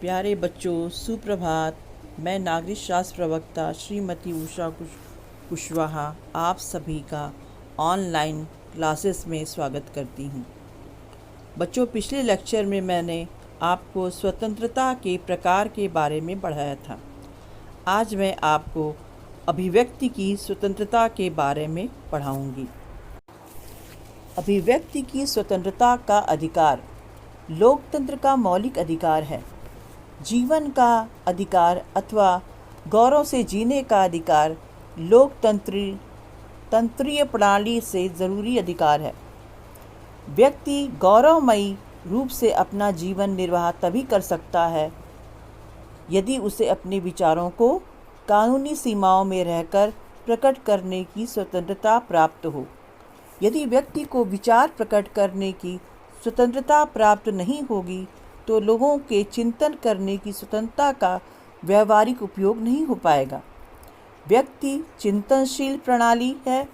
प्यारे बच्चों, सुप्रभात। मैं नागरिक शास्त्र प्रवक्ता श्रीमती उषा कुशवाहा आप सभी का ऑनलाइन क्लासेस में स्वागत करती हूँ। बच्चों, पिछले लेक्चर में मैंने आपको स्वतंत्रता के प्रकार के बारे में पढ़ाया था। आज मैं आपको अभिव्यक्ति की स्वतंत्रता के बारे में पढ़ाऊँगी। अभिव्यक्ति की स्वतंत्रता का अधिकार लोकतंत्र का मौलिक अधिकार है। जीवन का अधिकार अथवा गौरव से जीने का अधिकार तंत्रीय प्रणाली से ज़रूरी अधिकार है। व्यक्ति गौरवमयी रूप से अपना जीवन निर्वाह तभी कर सकता है यदि उसे अपने विचारों को कानूनी सीमाओं में रहकर प्रकट करने की स्वतंत्रता प्राप्त हो। यदि व्यक्ति को विचार प्रकट करने की स्वतंत्रता प्राप्त नहीं होगी तो लोगों के चिंतन करने की स्वतंत्रता का व्यावहारिक उपयोग नहीं हो पाएगा। व्यक्ति चिंतनशील प्रणाली है।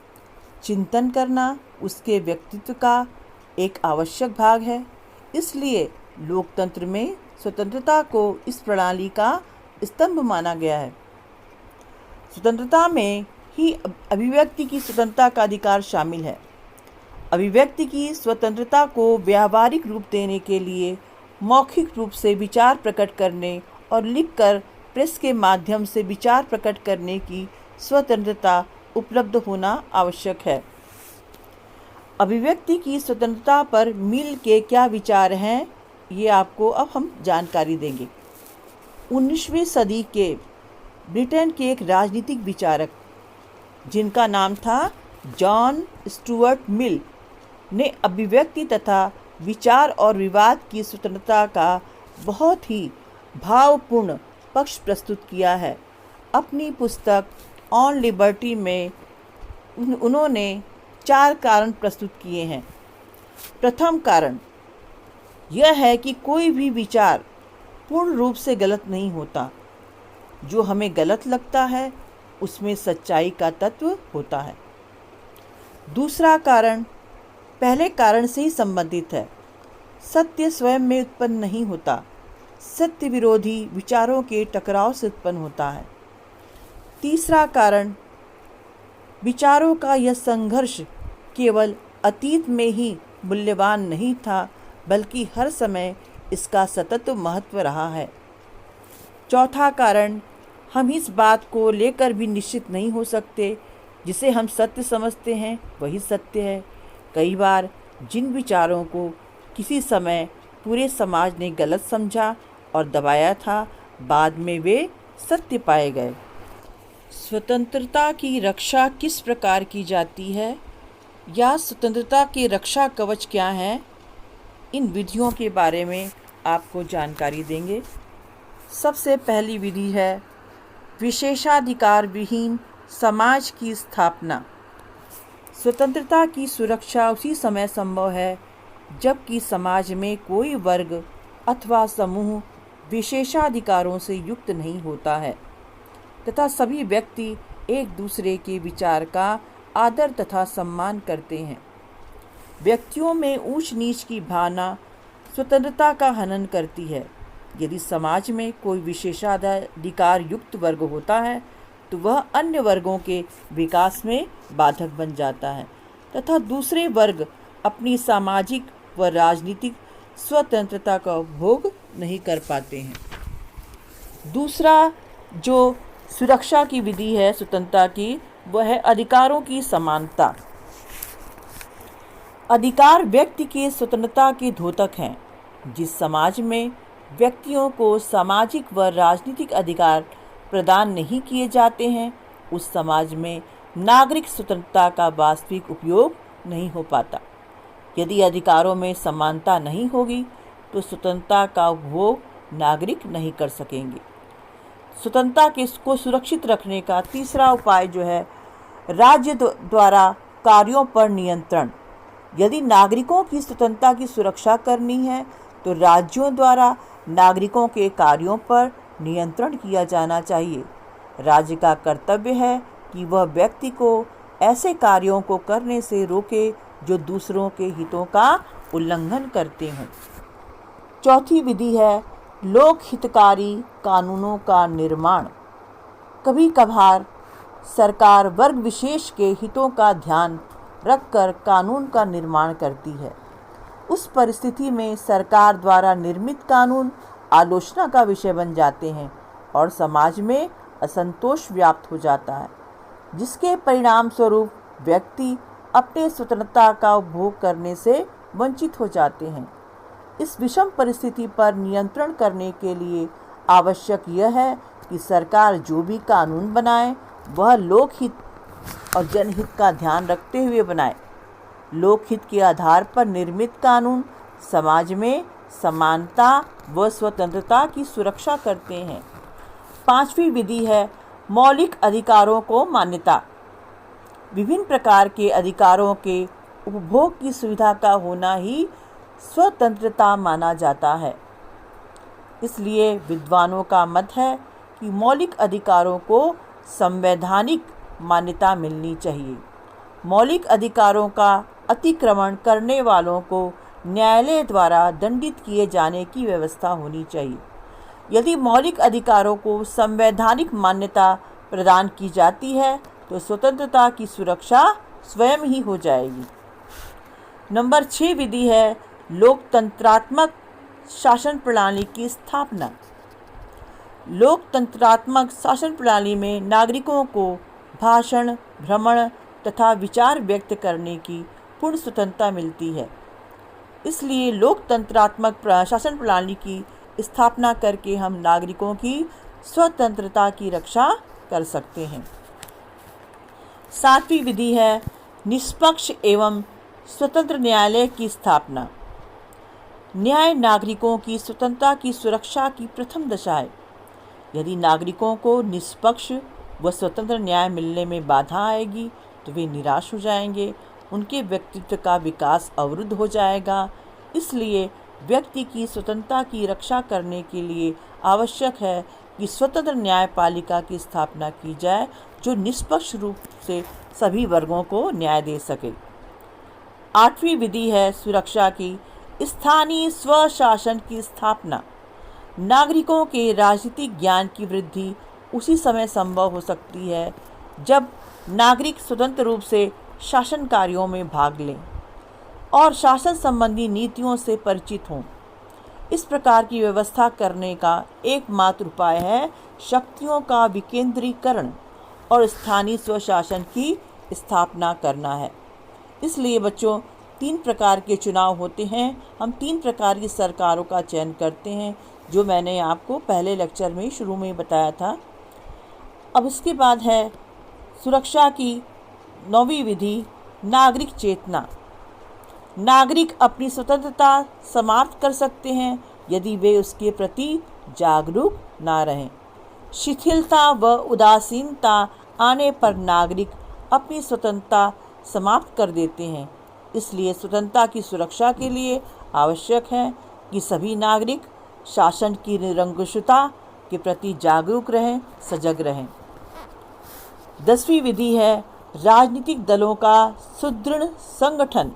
चिंतन करना उसके व्यक्तित्व का एक आवश्यक भाग है। इसलिए लोकतंत्र में स्वतंत्रता को इस प्रणाली का स्तंभ माना गया है। स्वतंत्रता में ही अभिव्यक्ति की स्वतंत्रता का अधिकार शामिल है। अभिव्यक्ति की स्वतंत्रता को व्यावहारिक रूप देने के लिए मौखिक रूप से विचार प्रकट करने और लिखकर प्रेस के माध्यम से विचार प्रकट करने की स्वतंत्रता उपलब्ध होना आवश्यक है। अभिव्यक्ति की स्वतंत्रता पर मिल के क्या विचार हैं, ये आपको अब हम जानकारी देंगे। 19वीं सदी के ब्रिटेन के एक राजनीतिक विचारक जिनका नाम था जॉन स्टुअर्ट मिल ने अभिव्यक्ति तथा विचार और विवाद की स्वतंत्रता का बहुत ही भावपूर्ण पक्ष प्रस्तुत किया है। अपनी पुस्तक ऑन लिबर्टी में उन्होंने 4 कारण प्रस्तुत किए हैं। प्रथम कारण यह है कि कोई भी विचार पूर्ण रूप से गलत नहीं होता। जो हमें गलत लगता है उसमें सच्चाई का तत्व होता है। दूसरा कारण पहले कारण से ही संबंधित है। सत्य स्वयं में उत्पन्न नहीं होता, सत्य विरोधी विचारों के टकराव से उत्पन्न होता है। तीसरा कारण विचारों का यह संघर्ष केवल अतीत में ही मूल्यवान नहीं था, बल्कि हर समय इसका सतत महत्व रहा है। चौथा कारण हम इस बात को लेकर भी निश्चित नहीं हो सकते जिसे हम सत्य समझते हैं वही सत्य है। कई बार जिन विचारों को किसी समय पूरे समाज ने गलत समझा और दबाया था, बाद में वे सत्य पाए गए। स्वतंत्रता की रक्षा किस प्रकार की जाती है या स्वतंत्रता के रक्षा कवच क्या हैं, इन विधियों के बारे में आपको जानकारी देंगे। सबसे पहली विधि है विशेषाधिकार विहीन समाज की स्थापना। स्वतंत्रता की सुरक्षा उसी समय संभव है जबकि समाज में कोई वर्ग अथवा समूह विशेषाधिकारों से युक्त नहीं होता है तथा सभी व्यक्ति एक दूसरे के विचार का आदर तथा सम्मान करते हैं। व्यक्तियों में ऊंच नीच की भावना स्वतंत्रता का हनन करती है। यदि समाज में कोई विशेषाधिकार युक्त वर्ग होता है तो वह अन्य वर्गों के विकास में बाधक बन जाता है तथा दूसरे वर्ग अपनी सामाजिक व राजनीतिक स्वतंत्रता का उपभोग नहीं कर पाते हैं। दूसरा जो सुरक्षा की विधि है स्वतंत्रता की, वह है अधिकारों की समानता। अधिकार व्यक्ति की स्वतंत्रता के द्योतक हैं। जिस समाज में व्यक्तियों को सामाजिक व राजनीतिक अधिकार प्रदान नहीं किए जाते हैं, उस समाज में नागरिक स्वतंत्रता का वास्तविक उपयोग नहीं हो पाता। यदि अधिकारों में समानता नहीं होगी तो स्वतंत्रता का उपभोग नागरिक नहीं कर सकेंगे। स्वतंत्रता को सुरक्षित रखने का तीसरा उपाय जो है राज्य द्वारा कार्यों पर नियंत्रण। यदि नागरिकों की स्वतंत्रता की सुरक्षा करनी है तो राज्यों द्वारा नागरिकों के कार्यों पर नियंत्रण किया जाना चाहिए। राज्य का कर्तव्य है कि वह व्यक्ति को ऐसे कार्यों को करने से रोके जो दूसरों के हितों का उल्लंघन करते हों। चौथी विधि है लोक हितकारी कानूनों का निर्माण। कभी कभार सरकार वर्ग विशेष के हितों का ध्यान रखकर कानून का निर्माण करती है। उस परिस्थिति में सरकार द्वारा निर्मित कानून आलोचना का विषय बन जाते हैं और समाज में असंतोष व्याप्त हो जाता है, जिसके परिणाम स्वरूप व्यक्ति अपने स्वतंत्रता का उपभोग करने से वंचित हो जाते हैं। इस विषम परिस्थिति पर नियंत्रण करने के लिए आवश्यक यह है कि सरकार जो भी कानून बनाए वह लोकहित और जनहित का ध्यान रखते हुए बनाए। लोकहित के आधार पर निर्मित कानून समाज में समानता व स्वतंत्रता की सुरक्षा करते हैं। पांचवी विधि है मौलिक अधिकारों को मान्यता। विभिन्न प्रकार के अधिकारों के उपभोग की सुविधा का होना ही स्वतंत्रता माना जाता है। इसलिए विद्वानों का मत है कि मौलिक अधिकारों को संवैधानिक मान्यता मिलनी चाहिए। मौलिक अधिकारों का अतिक्रमण करने वालों को न्यायालय द्वारा दंडित किए जाने की व्यवस्था होनी चाहिए। यदि मौलिक अधिकारों को संवैधानिक मान्यता प्रदान की जाती है तो स्वतंत्रता की सुरक्षा स्वयं ही हो जाएगी। नंबर 6 विधि है लोकतंत्रात्मक शासन प्रणाली की स्थापना। लोकतंत्रात्मक शासन प्रणाली में नागरिकों को भाषण, भ्रमण तथा विचार व्यक्त करने की पूर्ण स्वतंत्रता मिलती है। इसलिए लोकतंत्रात्मक शासन प्रणाली की स्थापना करके हम नागरिकों की स्वतंत्रता की रक्षा कर सकते हैं। 7वीं विधि है निष्पक्ष एवं स्वतंत्र न्यायालय की स्थापना। न्याय नागरिकों की स्वतंत्रता की सुरक्षा की प्रथम दशा है। यदि नागरिकों को निष्पक्ष व स्वतंत्र न्याय मिलने में बाधा आएगी तो वे निराश हो जाएंगे, उनके व्यक्तित्व का विकास अवरुद्ध हो जाएगा। इसलिए व्यक्ति की स्वतंत्रता की रक्षा करने के लिए आवश्यक है कि स्वतंत्र न्यायपालिका की स्थापना की जाए जो निष्पक्ष रूप से सभी वर्गों को न्याय दे सके। 8वीं विधि है सुरक्षा की स्थानीय स्वशासन की स्थापना। नागरिकों के राजनीतिक ज्ञान की वृद्धि उसी समय संभव हो सकती है जब नागरिक स्वतंत्र रूप से शासन कार्यों में भाग लें और शासन संबंधी नीतियों से परिचित हों। इस प्रकार की व्यवस्था करने का एकमात्र उपाय है शक्तियों का विकेंद्रीकरण और स्थानीय स्वशासन की स्थापना करना है। इसलिए बच्चों 3 प्रकार के चुनाव होते हैं। हम 3 प्रकार की सरकारों का चयन करते हैं जो मैंने आपको पहले लेक्चर में शुरू में बताया था। अब इसके बाद है सुरक्षा की 9वीं विधि नागरिक चेतना। नागरिक अपनी स्वतंत्रता समाप्त कर सकते हैं यदि वे उसके प्रति जागरूक ना रहें। शिथिलता व उदासीनता आने पर नागरिक अपनी स्वतंत्रता समाप्त कर देते हैं। इसलिए स्वतंत्रता की सुरक्षा के लिए आवश्यक है कि सभी नागरिक शासन की निरंकुशता के प्रति जागरूक रहें, सजग रहें। 10वीं विधि है राजनीतिक दलों का सुदृढ़ संगठन।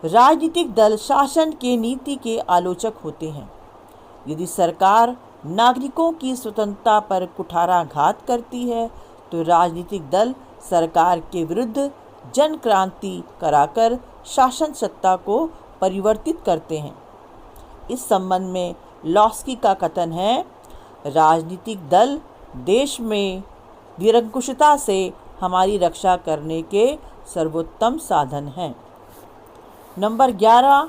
राजनीतिक दल शासन के नीति के आलोचक होते हैं। यदि सरकार नागरिकों की स्वतंत्रता पर कुठाराघात करती है तो राजनीतिक दल सरकार के विरुद्ध जन क्रांति कराकर शासन सत्ता को परिवर्तित करते हैं। इस संबंध में लॉस्की का कथन है, राजनीतिक दल देश में निरंकुशता से हमारी रक्षा करने के सर्वोत्तम साधन हैं। नंबर 11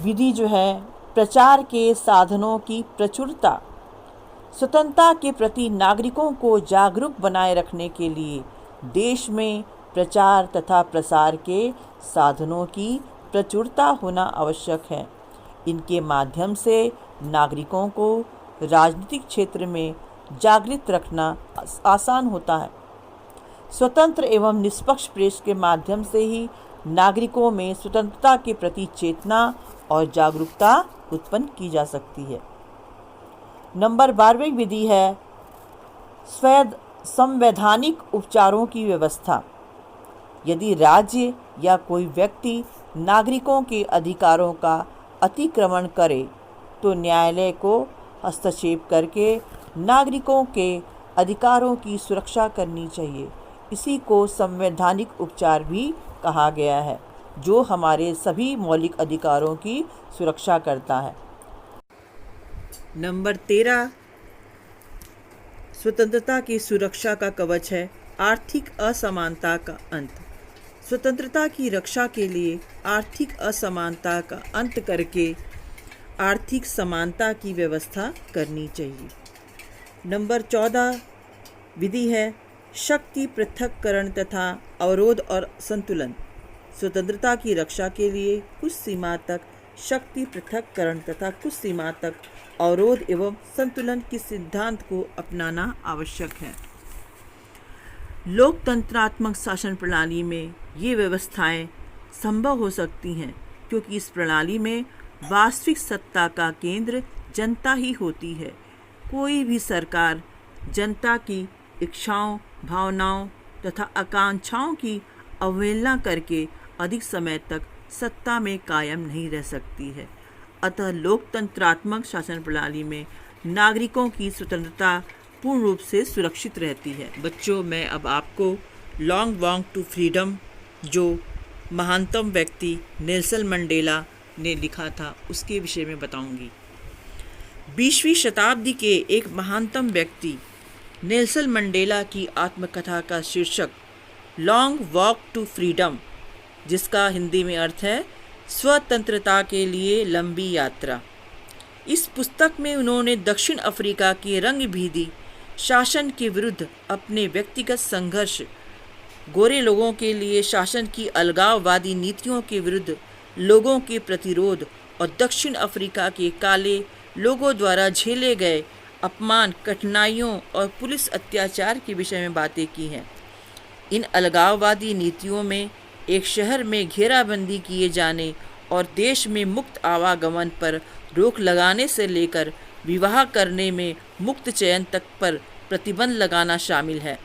विधि जो है प्रचार के साधनों की प्रचुरता। स्वतंत्रता के प्रति नागरिकों को जागरूक बनाए रखने के लिए देश में प्रचार तथा प्रसार के साधनों की प्रचुरता होना आवश्यक है। इनके माध्यम से नागरिकों को राजनीतिक क्षेत्र में जागृत रखना आसान होता है। स्वतंत्र एवं निष्पक्ष प्रेस के माध्यम से ही नागरिकों में स्वतंत्रता के प्रति चेतना और जागरूकता उत्पन्न की जा सकती है। नंबर 12वीं विधि है संवैधानिक उपचारों की व्यवस्था। यदि राज्य या कोई व्यक्ति नागरिकों के अधिकारों का अतिक्रमण करे तो न्यायालय को हस्तक्षेप करके नागरिकों के अधिकारों की सुरक्षा करनी चाहिए। इसी को संवैधानिक उपचार भी कहा गया है, जो हमारे सभी मौलिक अधिकारों की सुरक्षा करता है। नंबर 13 स्वतंत्रता की सुरक्षा का कवच है आर्थिक असमानता का अंत। स्वतंत्रता की रक्षा के लिए आर्थिक असमानता का अंत करके आर्थिक समानता की व्यवस्था करनी चाहिए। नंबर 14 विधि है शक्ति पृथक्करण तथा अवरोध और संतुलन। स्वतंत्रता की रक्षा के लिए कुछ सीमा तक शक्ति पृथक्करण तथा कुछ सीमा तक अवरोध एवं संतुलन के सिद्धांत को अपनाना आवश्यक है। लोकतंत्रात्मक शासन प्रणाली में ये व्यवस्थाएं संभव हो सकती हैं क्योंकि इस प्रणाली में वास्तविक सत्ता का केंद्र जनता ही होती है। कोई भी सरकार जनता की इच्छाओं, भावनाओं तथा आकांक्षाओं की अवहेलना करके अधिक समय तक सत्ता में कायम नहीं रह सकती है। अतः लोकतंत्रात्मक शासन प्रणाली में नागरिकों की स्वतंत्रता पूर्ण रूप से सुरक्षित रहती है। बच्चों, मैं अब आपको लॉन्ग वॉक टू फ्रीडम जो महानतम व्यक्ति नेल्सन मंडेला ने लिखा था उसके विषय में बताऊंगी। 20वीं शताब्दी के एक महानतम व्यक्ति नेल्सन मंडेला की आत्मकथा का शीर्षक लॉन्ग वॉक टू फ्रीडम, जिसका हिंदी में अर्थ है स्वतंत्रता के लिए लंबी यात्रा। इस पुस्तक में उन्होंने दक्षिण अफ्रीका के रंगभेदी शासन के विरुद्ध अपने व्यक्तिगत संघर्ष, गोरे लोगों के लिए शासन की अलगाववादी नीतियों के विरुद्ध लोगों के प्रतिरोध और दक्षिण अफ्रीका के काले लोगों द्वारा झेले गए अपमान, कठिनाइयों और पुलिस अत्याचार के विषय में बातें की हैं। इन अलगाववादी नीतियों में एक शहर में घेराबंदी किए जाने और देश में मुक्त आवागमन पर रोक लगाने से लेकर विवाह करने में मुक्त चयन तक पर प्रतिबंध लगाना शामिल है।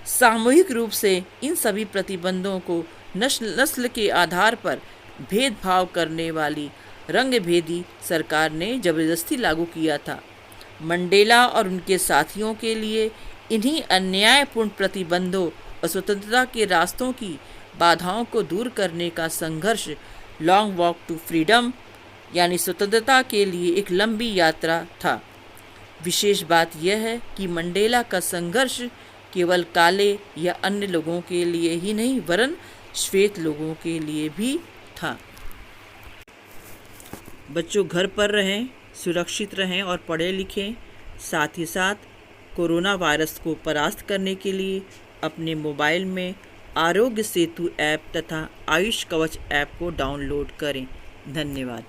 सामूहिक रूप से इन सभी प्रतिबंधों को नस्ल के आधार पर भेदभाव करने वाली रंगभेदी सरकार ने जबरदस्ती लागू किया था। मंडेला और उनके साथियों के लिए इन्हीं अन्यायपूर्ण प्रतिबंधों और स्वतंत्रता के रास्तों की बाधाओं को दूर करने का संघर्ष लॉन्ग वॉक टू फ्रीडम यानी स्वतंत्रता के लिए एक लंबी यात्रा था। विशेष बात यह है कि मंडेला का संघर्ष केवल काले या अन्य लोगों के लिए ही नहीं वरन श्वेत लोगों के लिए भी था। बच्चों, घर पर रहें, सुरक्षित रहें और पढ़े लिखें। साथ ही साथ कोरोना वायरस को परास्त करने के लिए अपने मोबाइल में आरोग्य सेतु ऐप तथा आयुष कवच ऐप को डाउनलोड करें। धन्यवाद।